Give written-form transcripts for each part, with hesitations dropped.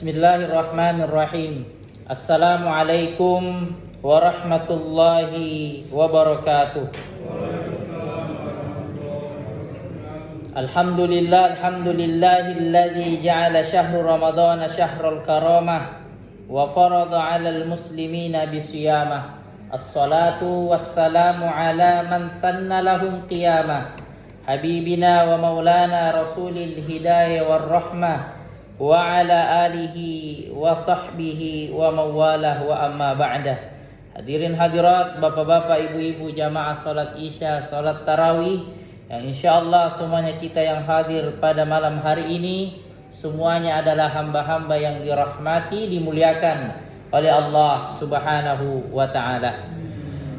Bismillahirrahmanirrahim. Assalamualaikum warahmatullahi wabarakatuh. Alhamdulillahilladzi ja'ala syahru ramadhana syahrul karamah wa farada 'alal muslimina bisiyamah. Assalatu wassalamu ala man sanna lahum qiyamah. Habibina wa maulana rasulil hidayah war rahmah wa ala alihi wa sahbihi wa mawalah wa amma ba'dah. Hadirin hadirat, bapak-bapak, ibu-ibu, jamaah salat isya, salat tarawih yang insyaallah semuanya kita yang hadir pada malam hari ini semuanya adalah hamba-hamba yang dirahmati, dimuliakan oleh Allah Subhanahu wa taala.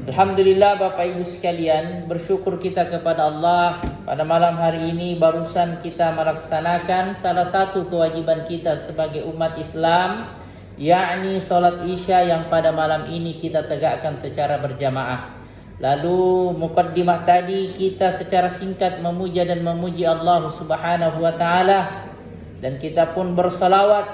Alhamdulillah Bapak Ibu sekalian, bersyukur kita kepada Allah pada malam hari ini barusan kita melaksanakan salah satu kewajiban kita sebagai umat Islam, yakni salat isya yang pada malam ini kita tegakkan secara berjamaah. Lalu muqaddimah tadi kita secara singkat memuja dan memuji Allah Subhanahu wa taala dan kita pun bersalawat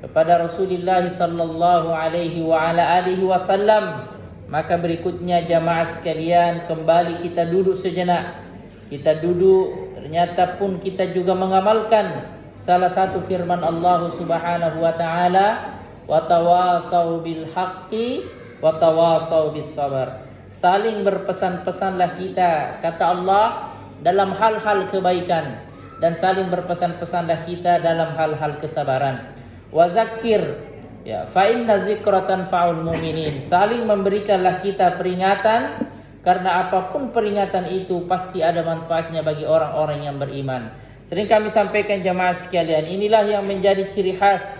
kepada Rasulullah sallallahu alaihi wa ala alihi wasallam. Maka berikutnya jamaah sekalian, kembali kita duduk sejenak. Kita duduk, ternyata pun kita juga mengamalkan salah satu firman Allah Subhanahu wa taala, wa tawasau bil haqqi wa tawasau bis sabar. Saling berpesan-pesanlah kita, kata Allah, dalam hal-hal kebaikan dan saling berpesan-pesanlah kita dalam hal-hal kesabaran. Wa zakir, ya, fa inna zikratan fa'ul mu'minin. Saling memberikanlah kita peringatan, karena apapun peringatan itu pasti ada manfaatnya bagi orang-orang yang beriman. Sering kami sampaikan jamaah sekalian, inilah yang menjadi ciri khas,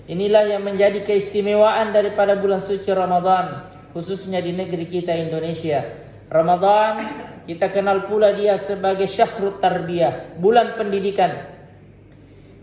inilah yang menjadi keistimewaan daripada bulan suci Ramadan, khususnya di negeri kita Indonesia. Ramadan kita kenal pula dia sebagai syahrut tarbiyah, bulan pendidikan.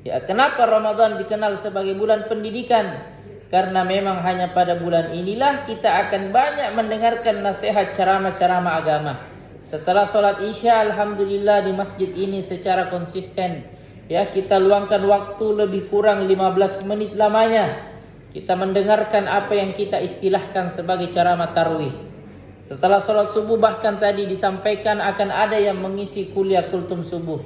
Ya, kenapa Ramadan dikenal sebagai bulan pendidikan? Karena memang hanya pada bulan inilah kita akan banyak mendengarkan nasihat ceramah-ceramah agama. Setelah sholat isya, alhamdulillah di masjid ini secara konsisten, ya, kita luangkan waktu lebih kurang 15 menit lamanya. Kita mendengarkan apa yang kita istilahkan sebagai ceramah tarwih. Setelah sholat subuh bahkan tadi disampaikan akan ada yang mengisi kuliah kultum subuh.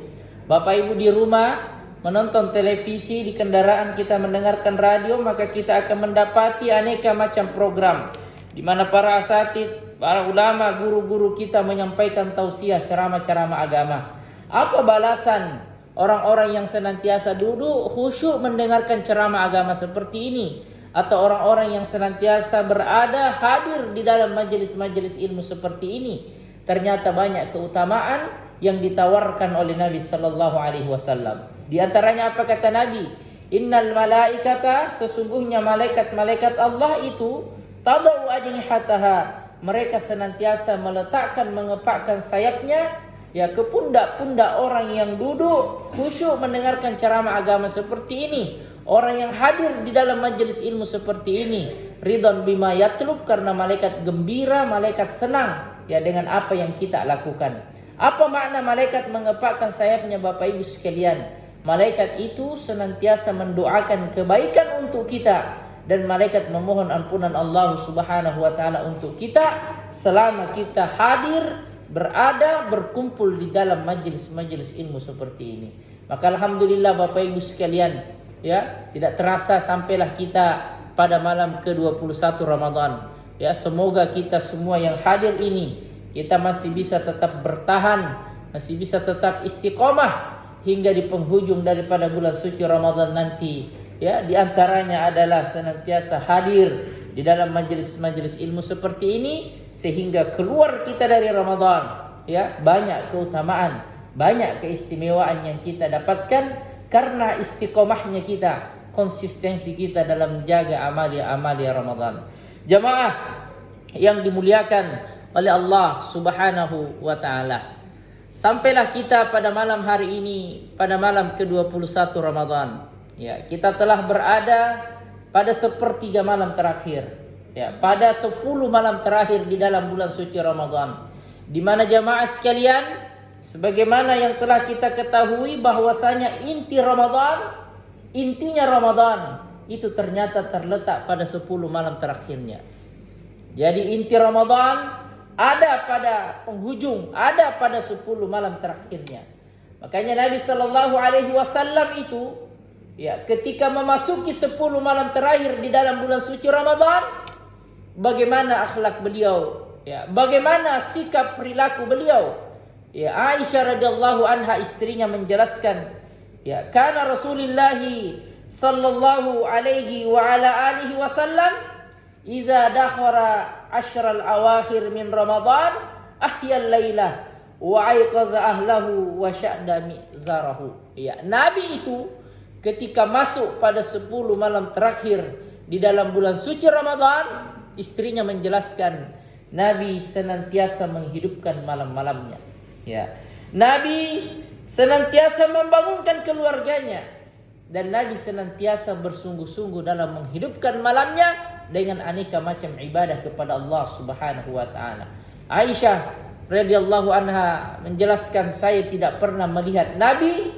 Bapak ibu di rumah menonton televisi, di kendaraan kita mendengarkan radio, maka kita akan mendapati aneka macam program di mana para asatid, para ulama, guru-guru kita menyampaikan tausiah ceramah-ceramah agama. Apa balasan orang-orang yang senantiasa duduk khusyuk mendengarkan ceramah agama seperti ini, atau orang-orang yang senantiasa berada hadir di dalam majelis-majelis ilmu seperti ini? Ternyata banyak keutamaan yang ditawarkan oleh Nabi sallallahu alaihi wasallam. Di antaranya apa kata Nabi? Innal malaikata, sesungguhnya malaikat-malaikat Allah itu tadau ajnihataha, mereka senantiasa meletakkan, mengepakkan sayapnya, ya, ke pundak-pundak orang yang duduk khusyuk mendengarkan ceramah agama seperti ini, orang yang hadir di dalam majelis ilmu seperti ini. Ridwan bima yatlub, karena malaikat gembira, malaikat senang, ya, dengan apa yang kita lakukan. Apa makna malaikat mengepakkan sayapnya Bapak Ibu sekalian? Malaikat itu senantiasa mendoakan kebaikan untuk kita, dan malaikat memohon ampunan Allah Subhanahu wa taala untuk kita selama kita hadir, berada, berkumpul di dalam majelis-majelis ilmu seperti ini. Maka alhamdulillah Bapak Ibu sekalian, ya, tidak terasa sampailah kita pada malam ke-21 Ramadan. Ya, semoga kita semua yang hadir ini kita masih bisa tetap bertahan, masih bisa tetap istiqomah hingga di penghujung daripada bulan suci Ramadan nanti. Ya, di antaranya adalah senantiasa hadir di dalam majelis-majelis ilmu seperti ini sehingga keluar kita dari Ramadan, ya, banyak keutamaan, banyak keistimewaan yang kita dapatkan karena istiqomahnya kita, konsistensi kita dalam menjaga amalia-amalia Ramadan. Jamaah yang dimuliakan oleh Allah Subhanahu wa taala, sampailah kita pada malam hari ini, pada malam ke-21 Ramadan. Ya, kita telah berada pada sepertiga malam terakhir, ya, pada 10 malam terakhir di dalam bulan suci Ramadan, di mana jamaah sekalian, sebagaimana yang telah kita ketahui bahwasanya intinya Ramadan itu ternyata terletak pada 10 malam terakhirnya. Jadi inti Ramadan ada pada penghujung, ada pada 10 malam terakhirnya. Makanya Nabi Shallallahu Alaihi Wasallam itu, ya, ketika memasuki 10 malam terakhir di dalam bulan suci Ramadan, bagaimana akhlak beliau, ya, bagaimana sikap perilaku beliau. Ya, Aisyah radhiyallahu anha istrinya menjelaskan, ya, kana Rasulullah sallallahu alaihi wa ala alihi wasallam iza dakhara ashral awakhir min Ramadan ahyal lailah wa aiqaza ahlahu wa sya'da mizarahu. Ya, Nabi itu ketika masuk pada 10 malam terakhir di dalam bulan suci Ramadan, istrinya menjelaskan Nabi senantiasa menghidupkan malam-malamnya. Ya, Nabi senantiasa membangunkan keluarganya, dan Nabi senantiasa bersungguh-sungguh dalam menghidupkan malamnya dengan aneka macam ibadah kepada Allah Subhanahu wa taala. Aisyah radhiyallahu anha menjelaskan, saya tidak pernah melihat Nabi,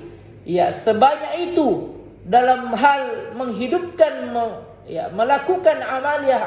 ya, sebanyak itu dalam hal menghidupkan, ya, melakukan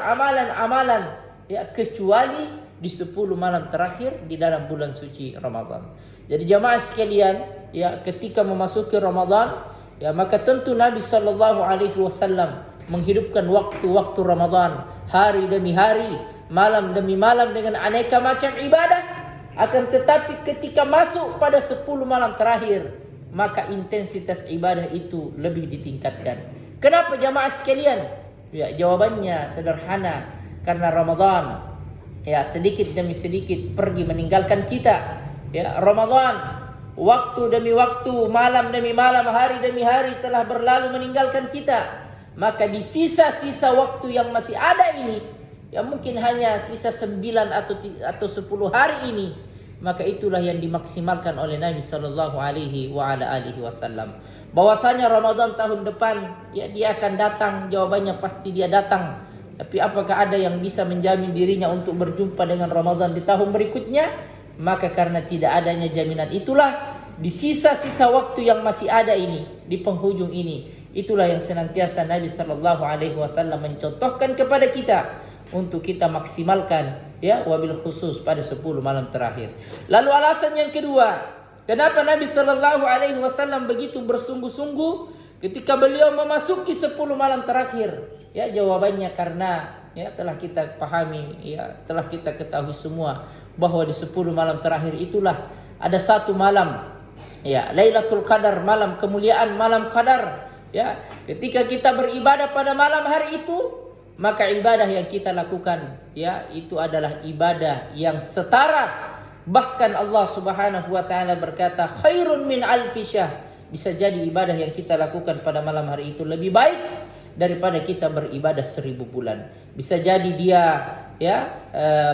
amalan-amalan, ya, kecuali di 10 malam terakhir di dalam bulan suci Ramadan. Jadi jamaah sekalian, ya, ketika memasuki Ramadan, ya, maka tentu Nabi sallallahu alaihi wasallam menghidupkan waktu-waktu Ramadan, hari demi hari, malam demi malam dengan aneka macam ibadah. Akan tetapi ketika masuk pada 10 malam terakhir, maka intensitas ibadah itu lebih ditingkatkan. Kenapa jamaah sekalian? Ya, jawabannya sederhana, karena Ramadan, ya, sedikit demi sedikit pergi meninggalkan kita. Ya, Ramadan waktu demi waktu, malam demi malam, hari demi hari telah berlalu meninggalkan kita. Maka di sisa-sisa waktu yang masih ada ini, ya mungkin hanya sisa 9 atau 10 hari ini, maka itulah yang dimaksimalkan oleh Nabi sallallahu alaihi wasallam. Bahwasanya Ramadan tahun depan, ya, dia akan datang, jawabannya pasti dia datang. Tapi apakah ada yang bisa menjamin dirinya untuk berjumpa dengan Ramadan di tahun berikutnya? Maka karena tidak adanya jaminan itulah, di sisa-sisa waktu yang masih ada ini, di penghujung ini, itulah yang senantiasa Nabi sallallahu alaihi wasallam mencontohkan kepada kita untuk kita maksimalkan, ya, wabil khusus pada 10 malam terakhir. Lalu alasan yang kedua, kenapa Nabi sallallahu alaihi wasallam begitu bersungguh-sungguh ketika beliau memasuki 10 malam terakhir? Ya, jawabannya karena, ya, telah kita pahami, ya, telah kita ketahui semua bahwa di 10 malam terakhir itulah ada satu malam, ya, Lailatul Qadar, malam kemuliaan, malam Qadar. Ya, ketika kita beribadah pada malam hari itu, maka ibadah yang kita lakukan, ya, itu adalah ibadah yang setara. Bahkan Allah Subhanahu wa taala berkata, khairun min alfi syahr. Bisa jadi ibadah yang kita lakukan pada malam hari itu lebih baik daripada kita beribadah 1000 bulan. Bisa jadi dia, ya,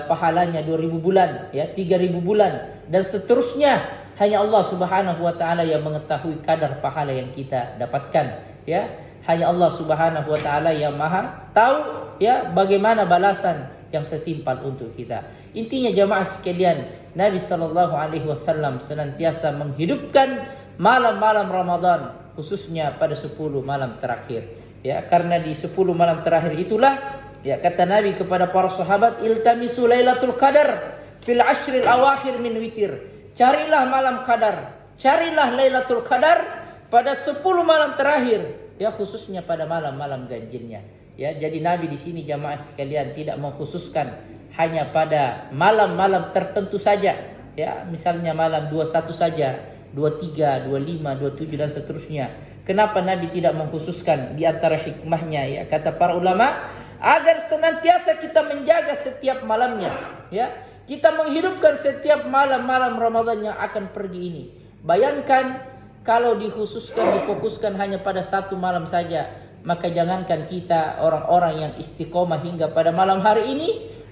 pahalanya 2000 bulan, ya, 3000 bulan, dan seterusnya. Hanya Allah Subhanahu wa taala yang mengetahui kadar pahala yang kita dapatkan, ya. Hanya Allah Subhanahu wa taala yang Maha tahu, ya, bagaimana balasan yang setimpal untuk kita. Intinya jamaah sekalian, Nabi sallallahu alaihi wasallam senantiasa menghidupkan malam-malam Ramadan, khususnya pada 10 malam terakhir. Ya, karena di 10 malam terakhir itulah, ya, kata Nabi kepada para sahabat, iltamisu lailatul qadar fil ashril awakhir min witir. Carilah malam qadar, carilah Lailatul Qadar pada 10 malam terakhir, ya, khususnya pada malam-malam ganjilnya. Ya, jadi Nabi di sini jamaah sekalian tidak mengkhususkan hanya pada malam-malam tertentu saja, ya, misalnya malam 21 saja, 23, 25, 27 dan seterusnya. Kenapa Nabi tidak mengkhususkan? Di antara hikmahnya, ya, kata para ulama, agar senantiasa kita menjaga setiap malamnya, ya. Kita menghidupkan setiap malam-malam Ramadan yang akan pergi ini. Bayangkan kalau dikhususkan, difokuskan hanya pada satu malam saja, maka jangankan kita orang-orang yang istiqomah hingga pada malam hari ini,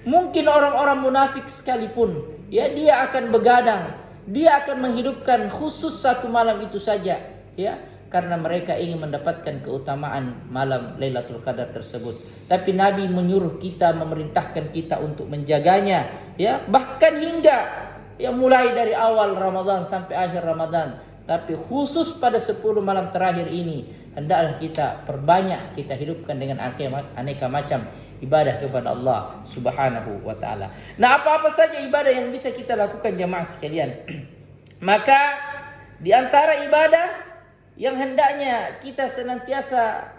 mungkin orang-orang munafik sekalipun, ya, dia akan begadang, dia akan menghidupkan khusus satu malam itu saja, ya, karena mereka ingin mendapatkan keutamaan malam Lailatul Qadar tersebut. Tapi Nabi menyuruh kita, memerintahkan kita untuk menjaganya, ya, bahkan hingga, ya, mulai dari awal Ramadan sampai akhir Ramadan. tapi khusus pada 10 malam terakhir ini hendaklah kita perbanyak, kita hidupkan dengan aneka macam ibadah kepada Allah Subhanahu wa taala. Nah, apa-apa saja ibadah yang bisa kita lakukan jamaah sekalian. Maka di antara ibadah yang hendaknya kita senantiasa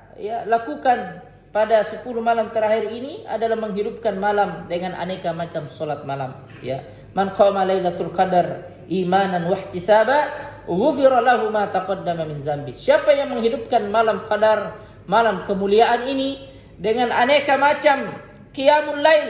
lakukan pada 10 malam terakhir ini adalah menghidupkan malam dengan aneka macam solat malam, ya. Man qama lailatul qadar imanan wa ihtisaba ghufira lahu ma taqaddama min zambi. Siapa yang menghidupkan malam qadar, malam kemuliaan ini dengan aneka macam qiyamul lail,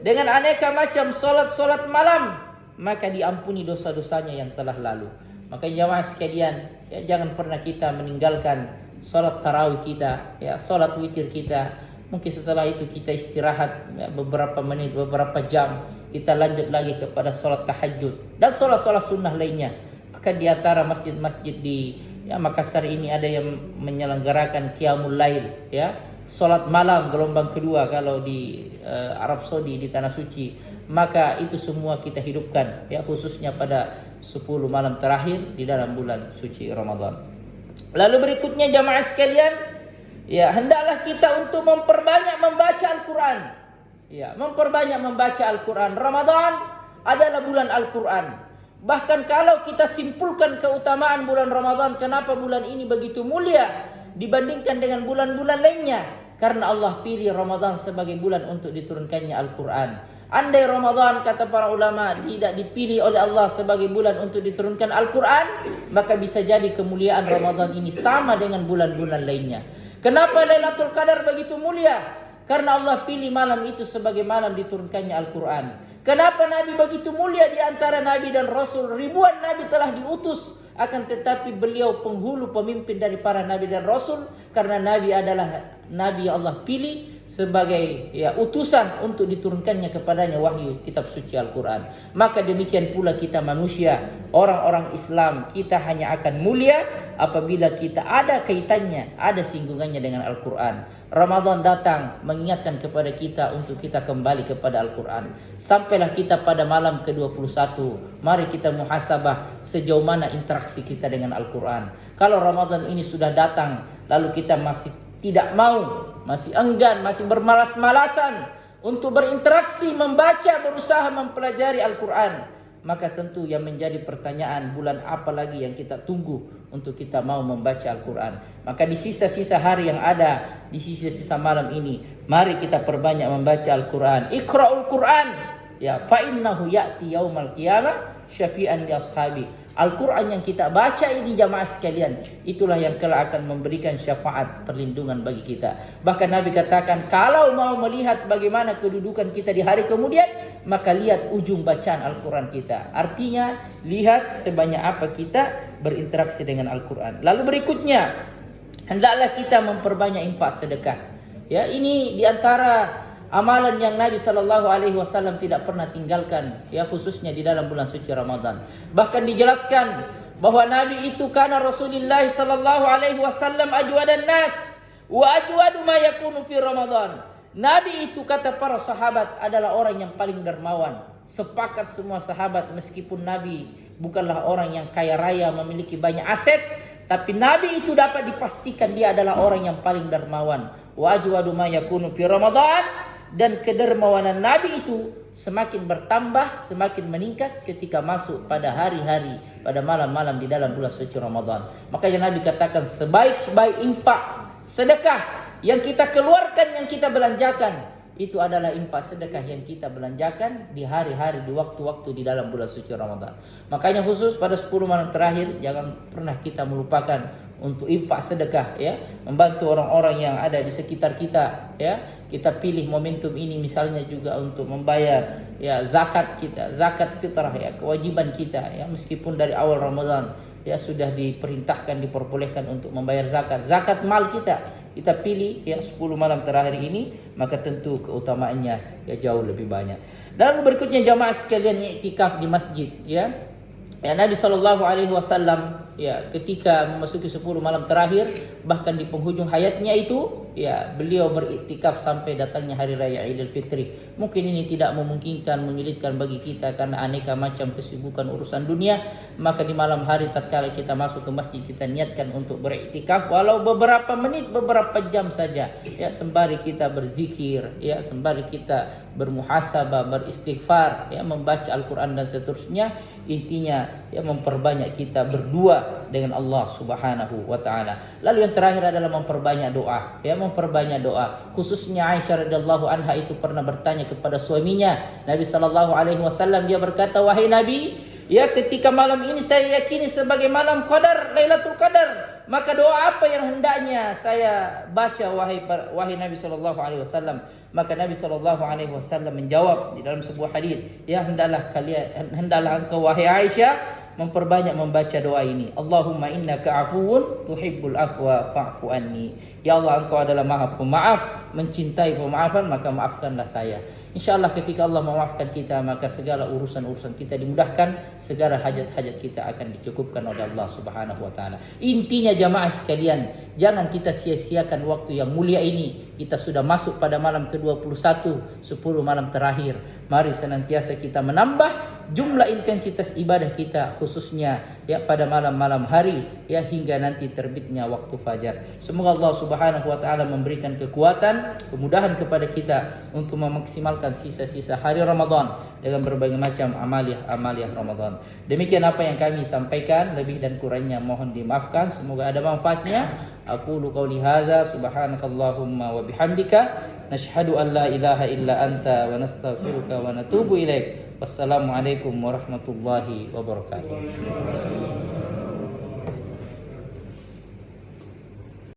dengan aneka macam solat-solat malam, maka diampuni dosa-dosanya yang telah lalu. Maka jamaah sekalian, ya, jangan pernah kita meninggalkan solat tarawih kita, ya, solat witir kita. Mungkin setelah itu kita istirahat, ya, beberapa menit, beberapa jam, kita lanjut lagi kepada solat tahajud dan solat-solat sunnah lainnya. Maka di antara masjid-masjid di Makassar ini ada yang menyelenggarakan qiyamul lail, ya, solat malam gelombang kedua kalau di Arab Saudi, di Tanah Suci. Maka itu semua kita hidupkan, ya, khususnya pada 10 malam terakhir di dalam bulan suci Ramadan. Lalu berikutnya jamaah sekalian, ya, hendaklah kita untuk memperbanyak membaca Al-Quran. Ya, memperbanyak membaca Al-Quran. Ramadan adalah bulan Al-Quran. Bahkan kalau kita simpulkan keutamaan bulan Ramadan, kenapa bulan ini begitu mulia dibandingkan dengan bulan-bulan lainnya? Karena Allah pilih Ramadan sebagai bulan untuk diturunkannya Al-Quran. Andai Ramadan, kata para ulama, tidak dipilih oleh Allah sebagai bulan untuk diturunkan Al-Quran, maka bisa jadi kemuliaan Ramadan ini sama dengan bulan-bulan lainnya. Kenapa Lailatul Qadar begitu mulia? Karena Allah pilih malam itu sebagai malam diturunkannya Al-Quran. Kenapa Nabi begitu mulia di antara Nabi dan Rasul? Ribuan Nabi telah diutus, akan tetapi beliau penghulu pemimpin dari para Nabi dan Rasul, karena Nabi adalah Nabi Allah pilih sebagai, ya, utusan untuk diturunkannya kepadanya wahyu kitab suci Al-Quran. Maka demikian pula kita manusia, orang-orang Islam, kita hanya akan mulia apabila kita ada kaitannya, ada singgungannya dengan Al-Quran. Ramadan datang mengingatkan kepada kita untuk kita kembali kepada Al-Quran. Sampailah kita pada malam ke-21. Mari kita muhasabah sejauh mana interaksi kita dengan Al-Quran. Kalau Ramadan ini sudah datang, lalu kita masih tidak mau, masih enggan, masih bermalas-malasan untuk berinteraksi, membaca, berusaha mempelajari Al-Quran, maka tentu yang menjadi pertanyaan, bulan apa lagi yang kita tunggu untuk kita mau membaca Al-Quran. Maka di sisa-sisa hari yang ada, di sisa-sisa malam ini, mari kita perbanyak membaca Al-Quran. Iqra'ul Quran, ya, fa innahu ya'ti yaumal qiyamah syafi'an li ashabi. Al-Quran yang kita baca ini jamaah sekalian, itulah yang kelak akan memberikan syafaat perlindungan bagi kita. Bahkan Nabi katakan, kalau mau melihat bagaimana kedudukan kita di hari kemudian, maka lihat ujung bacaan Al-Quran kita. Artinya, lihat sebanyak apa kita berinteraksi dengan Al-Quran. Lalu berikutnya, hendaklah kita memperbanyak infak sedekah. Ya, ini diantara amalan yang Nabi SAW tidak pernah tinggalkan, ya, khususnya di dalam bulan suci Ramadan. Bahkan dijelaskan bahwa Nabi itu karena Rasulullah SAW ajwadan nas wa ajwadu ma yakunu fi Ramadan. Nabi itu, kata para sahabat, adalah orang yang paling dermawan. Sepakat semua sahabat, meskipun Nabi bukanlah orang yang kaya raya memiliki banyak aset, tapi Nabi itu dapat dipastikan dia adalah orang yang paling dermawan. Wa ajwadu ma yakunu fi Ramadan. Dan kedermawanan Nabi itu semakin bertambah, semakin meningkat ketika masuk pada hari-hari, pada malam-malam di dalam bulan suci Ramadan. Makanya Nabi katakan, sebaik-baik infak, sedekah yang kita keluarkan, yang kita belanjakan, itu adalah infak sedekah yang kita belanjakan di hari-hari, di waktu-waktu di dalam bulan suci Ramadan. Makanya khusus pada 10 malam terakhir, jangan pernah kita melupakan untuk infak sedekah, ya, membantu orang-orang yang ada di sekitar kita, ya. Kita pilih momentum ini misalnya juga untuk membayar, ya, zakat kita, zakat fitrah, ya, kewajiban kita, ya, meskipun dari awal Ramadan, ya, sudah diperintahkan, diperbolehkan untuk membayar zakat mal kita pilih, ya, 10 malam terakhir ini, maka tentu keutamaannya, ya, jauh lebih banyak. Dan berikutnya jamaah sekalian, iktikaf di masjid, ya. Ya, Nabi Shallallahu Alaihi Wasallam ya ketika memasuki 10 malam terakhir, bahkan di penghujung hayatnya itu ya beliau beriktikaf sampai datangnya hari raya Idul Fitri. Mungkin ini tidak memungkinkan, menyulitkan bagi kita karena aneka macam kesibukan urusan dunia, maka di malam hari tatkala kita masuk ke masjid, kita niatkan untuk beriktikaf walau beberapa menit, beberapa jam saja ya, sembari kita berzikir ya, sembari kita bermuhasabah, beristighfar ya, membaca Al-Qur'an dan seterusnya. Intinya ya memperbanyak kita berdua dengan Allah Subhanahu wa taala. Lalu yang terakhir adalah memperbanyak doa. Ya, memperbanyak doa. Khususnya Aisyah radhiyallahu anha itu pernah bertanya kepada suaminya, Nabi sallallahu alaihi wasallam, dia berkata, "Wahai Nabi, ya ketika malam ini saya yakini sebagai malam Qadar, Lailatul Qadar, maka doa apa yang hendaknya saya baca wahai Nabi sallallahu alaihi wasallam?" Maka Nabi sallallahu alaihi wasallam menjawab di dalam sebuah hadis, "Ya hendaklah engkau wahai Aisyah memperbanyak membaca doa ini. Allahumma innaka afuwun tuhibbul afwa fa'fu anni." Ya Allah, engkau adalah Maha Pemaaf, mencintai pemaafan, maka maafkanlah saya. InsyaAllah ketika Allah memaafkan kita, maka segala urusan-urusan kita dimudahkan, segala hajat-hajat kita akan dicukupkan oleh Allah Subhanahu wa taala. Intinya jamaah sekalian, jangan kita sia-siakan waktu yang mulia ini. Kita sudah masuk pada malam ke-21, 10 malam terakhir. Mari senantiasa kita menambah jumlah intensitas ibadah kita, khususnya ya pada malam-malam hari ya hingga nanti terbitnya waktu fajar. Semoga Allah Subhanahu wa taala memberikan kekuatan, kemudahan kepada kita untuk memaksimalkan sisa-sisa hari Ramadan dengan berbagai macam amaliah Ramadan. Demikian apa yang kami sampaikan, lebih dan kurangnya mohon dimaafkan. Semoga ada manfaatnya. Aqulu qauli hadza subhanakallahumma wa bihamdika nashhadu an la ilaha illa anta wa nastaghfiruka wa natubu ilaik. Wassalamualaikum warahmatullahi wabarakatuh.